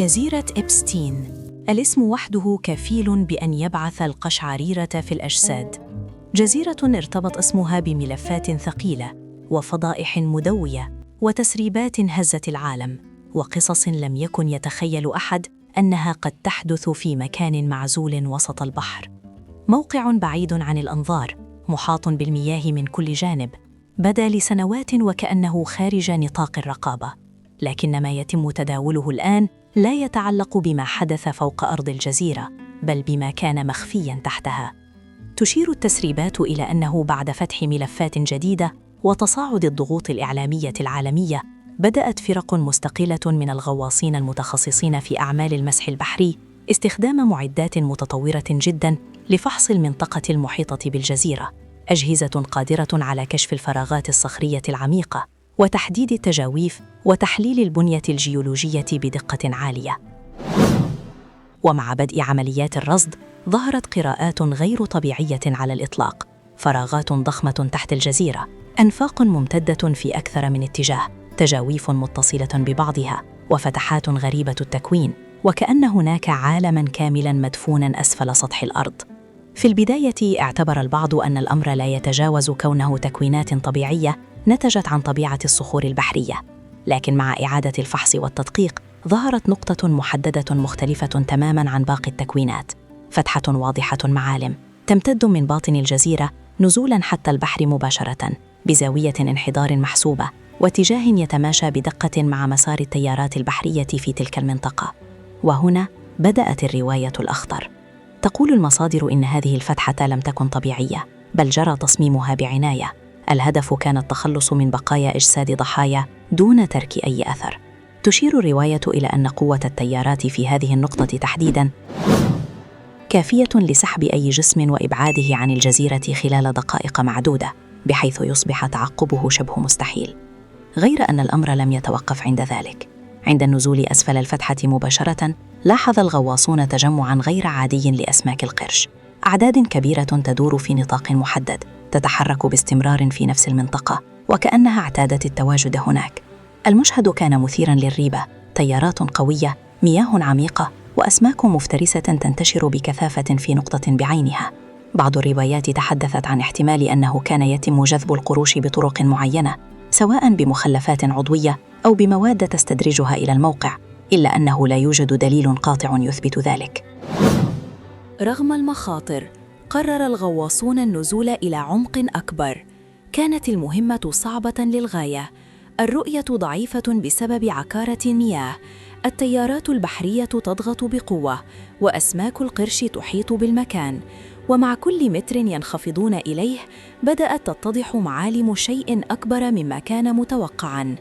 جزيرة إبستين، الاسم وحده كفيل بأن يبعث القشعريرة في الأجساد. جزيرة ارتبط اسمها بملفات ثقيلة وفضائح مدوية وتسريبات هزت العالم وقصص لم يكن يتخيل أحد أنها قد تحدث في مكان معزول وسط البحر. موقع بعيد عن الأنظار، محاط بالمياه من كل جانب، بدا لسنوات وكأنه خارج نطاق الرقابة، لكن ما يتم تداوله الآن لا يتعلق بما حدث فوق أرض الجزيرة، بل بما كان مخفياً تحتها. تشير التسريبات إلى أنه بعد فتح ملفات جديدة وتصاعد الضغوط الإعلامية العالمية، بدأت فرق مستقلة من الغواصين المتخصصين في أعمال المسح البحري استخدام معدات متطورة جداً لفحص المنطقة المحيطة بالجزيرة، أجهزة قادرة على كشف الفراغات الصخرية العميقة وتحديد التجاويف وتحليل البنية الجيولوجية بدقة عالية. ومع بدء عمليات الرصد، ظهرت قراءات غير طبيعية على الإطلاق: فراغات ضخمة تحت الجزيرة، أنفاق ممتدة في أكثر من اتجاه، تجاويف متصلة ببعضها، وفتحات غريبة التكوين، وكأن هناك عالماً كاملاً مدفوناً أسفل سطح الأرض. في البداية اعتبر البعض أن الأمر لا يتجاوز كونه تكوينات طبيعية نتجت عن طبيعة الصخور البحرية، لكن مع إعادة الفحص والتدقيق ظهرت نقطة محددة مختلفة تماماً عن باقي التكوينات: فتحة واضحة المعالم تمتد من باطن الجزيرة نزولاً حتى البحر مباشرة، بزاوية انحدار محسوبة واتجاه يتماشى بدقة مع مسار التيارات البحرية في تلك المنطقة. وهنا بدأت الرواية الأخطر. تقول المصادر إن هذه الفتحة لم تكن طبيعية، بل جرى تصميمها بعناية. الهدف كان التخلص من بقايا أجساد ضحايا دون ترك أي أثر. تشير الرواية إلى أن قوة التيارات في هذه النقطة تحديداً كافية لسحب أي جسم وإبعاده عن الجزيرة خلال دقائق معدودة، بحيث يصبح تعقبه شبه مستحيل. غير أن الأمر لم يتوقف عند ذلك. عند النزول أسفل الفتحة مباشرة، لاحظ الغواصون تجمعاً غير عادي لأسماك القرش، أعداد كبيرة تدور في نطاق محدد، تتحرك باستمرار في نفس المنطقة وكأنها اعتادت التواجد هناك. المشهد كان مثيراً للريبة: تيارات قوية، مياه عميقة، وأسماك مفترسة تنتشر بكثافة في نقطة بعينها. بعض الروايات تحدثت عن احتمال أنه كان يتم جذب القروش بطرق معينة، سواء بمخلفات عضوية أو بمواد تستدرجها إلى الموقع، إلا أنه لا يوجد دليل قاطع يثبت ذلك. رغم المخاطر، قرر الغواصون النزول إلى عمق أكبر. كانت المهمة صعبة للغاية، الرؤية ضعيفة بسبب عكارة المياه، التيارات البحرية تضغط بقوة، وأسماك القرش تحيط بالمكان. ومع كل متر ينخفضون إليه، بدأت تتضح معالم شيء أكبر مما كان متوقعاً.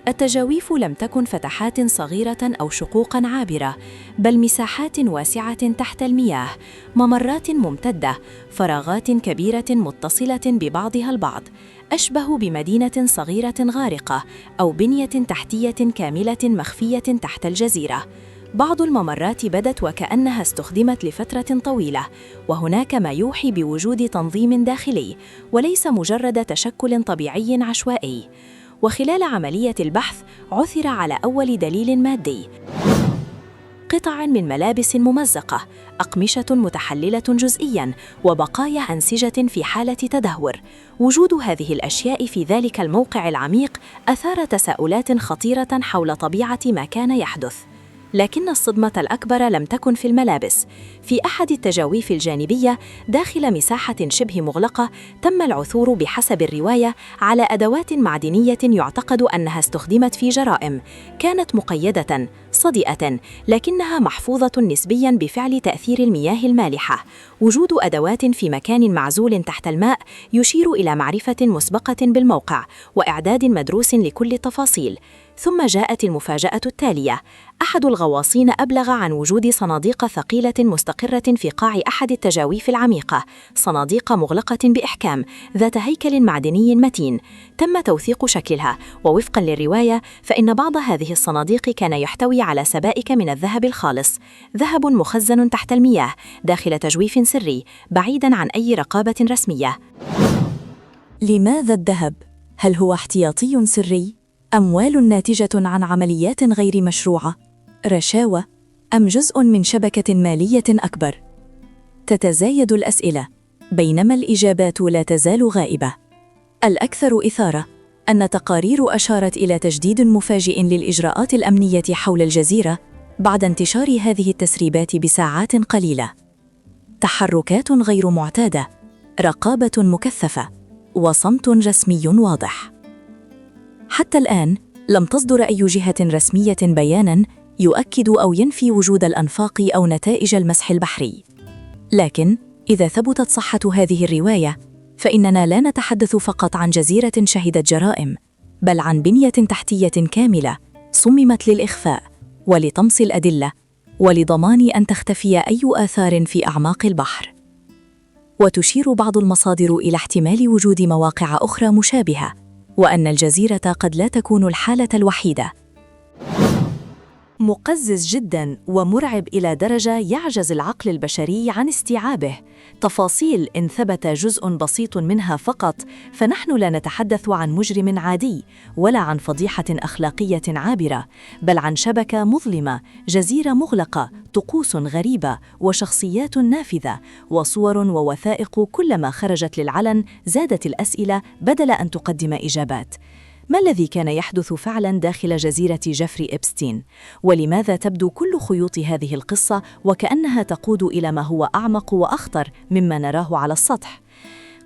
التجاويف لم تكن فتحات صغيرة أو شقوقاً عابرة، بل مساحات واسعة تحت المياه، ممرات ممتدة، فراغات كبيرة متصلة ببعضها البعض، أشبه بمدينة صغيرة غارقة أو بنية تحتية كاملة مخفية تحت الجزيرة. بعض الممرات بدت وكأنها استخدمت لفترة طويلة، وهناك ما يوحي بوجود تنظيم داخلي وليس مجرد تشكل طبيعي عشوائي. وخلال عملية البحث عثر على أول دليل مادي: قطع من ملابس ممزقة، أقمشة متحللة جزئياً، وبقايا أنسجة في حالة تدهور. وجود هذه الأشياء في ذلك الموقع العميق أثار تساؤلات خطيرة حول طبيعة ما كان يحدث. لكن الصدمة الأكبر لم تكن في الملابس. في أحد التجاويف الجانبية داخل مساحة شبه مغلقة، تم العثور بحسب الرواية على أدوات معدنية يعتقد أنها استخدمت في جرائم. كانت مقيدة، صدئة، لكنها محفوظة نسبياً بفعل تأثير المياه المالحة. وجود أدوات في مكان معزول تحت الماء يشير إلى معرفة مسبقة بالموقع وإعداد مدروس لكل التفاصيل. ثم جاءت المفاجأة التالية: أحد الغواصين أبلغ عن وجود صناديق ثقيلة مستقرة في قاع أحد التجاويف العميقة، صناديق مغلقة بإحكام ذات هيكل معدني متين. تم توثيق شكلها، ووفقاً للرواية فإن بعض هذه الصناديق كان يحتوي على سبائك من الذهب الخالص، ذهب مخزن تحت المياه داخل تجويف سري بعيداً عن أي رقابة رسمية. لماذا الذهب؟ هل هو احتياطي سري؟ أموال ناتجة عن عمليات غير مشروعة؟ رشاوى أم جزء من شبكة مالية أكبر؟ تتزايد الأسئلة، بينما الإجابات لا تزال غائبة. الأكثر إثارة أن تقارير أشارت إلى تجديد مفاجئ للإجراءات الأمنية حول الجزيرة بعد انتشار هذه التسريبات بساعات قليلة. تحركات غير معتادة، رقابة مكثفة، وصمت رسمي واضح. حتى الآن لم تصدر أي جهة رسمية بياناً يؤكد أو ينفي وجود الأنفاق أو نتائج المسح البحري. لكن إذا ثبتت صحة هذه الرواية، فإننا لا نتحدث فقط عن جزيرة شهدت جرائم، بل عن بنية تحتية كاملة صممت للإخفاء ولطمس الأدلة ولضمان أن تختفي أي آثار في أعماق البحر. وتشير بعض المصادر إلى احتمال وجود مواقع أخرى مشابهة، وأن الجزيرة قد لا تكون الحالة الوحيدة. مقزز جداً ومرعب إلى درجة يعجز العقل البشري عن استيعابه. تفاصيل إن ثبت جزء بسيط منها فقط، فنحن لا نتحدث عن مجرم عادي ولا عن فضيحة أخلاقية عابرة، بل عن شبكة مظلمة، جزيرة مغلقة، طقوس غريبة، وشخصيات نافذة، وصور ووثائق كلما خرجت للعلن زادت الأسئلة بدل أن تقدم إجابات. ما الذي كان يحدث فعلاً داخل جزيرة جيفري إبستين؟ ولماذا تبدو كل خيوط هذه القصة وكأنها تقود إلى ما هو أعمق وأخطر مما نراه على السطح؟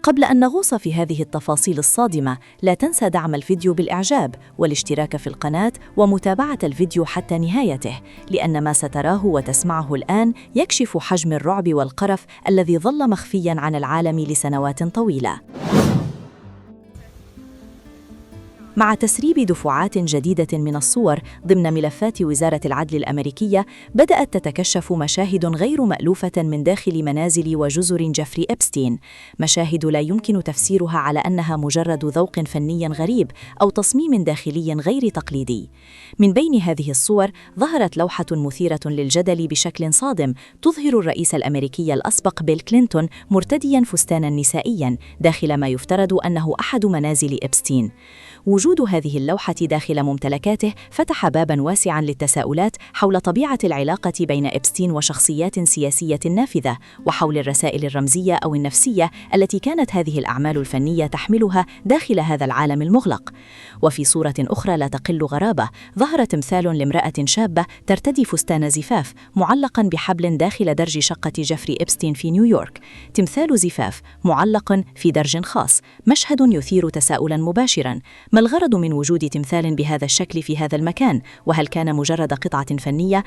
قبل أن نغوص في هذه التفاصيل الصادمة، لا تنسى دعم الفيديو بالإعجاب والاشتراك في القناة ومتابعة الفيديو حتى نهايته، لأن ما ستراه وتسمعه الآن يكشف حجم الرعب والقرف الذي ظل مخفياً عن العالم لسنوات طويلة. مع تسريب دفعات جديدة من الصور ضمن ملفات وزارة العدل الأمريكية، بدأت تتكشف مشاهد غير مألوفة من داخل منازل وجزر جيفري إبستين، مشاهد لا يمكن تفسيرها على أنها مجرد ذوق فني غريب أو تصميم داخلي غير تقليدي. من بين هذه الصور ظهرت لوحة مثيرة للجدل بشكل صادم تظهر الرئيس الأمريكي الأسبق بيل كلينتون مرتدياً فستاناً نسائياً داخل ما يفترض أنه أحد منازل إبستين. وجود هذه اللوحة داخل ممتلكاته فتح باباً واسعاً للتساؤلات حول طبيعة العلاقة بين إبستين وشخصيات سياسية نافذة، وحول الرسائل الرمزية أو النفسية التي كانت هذه الأعمال الفنية تحملها داخل هذا العالم المغلق. وفي صورة أخرى لا تقل غرابة، ظهر تمثال لامرأة شابة ترتدي فستان زفاف معلقاً بحبل داخل درج شقة جيفري إبستين في نيويورك. تمثال زفاف معلق في درج خاص، مشهد يثير تساؤلاً مباشراً: ما الغرض من وجود تمثال بهذا الشكل في هذا المكان؟ وهل كان مجرد قطعة فنية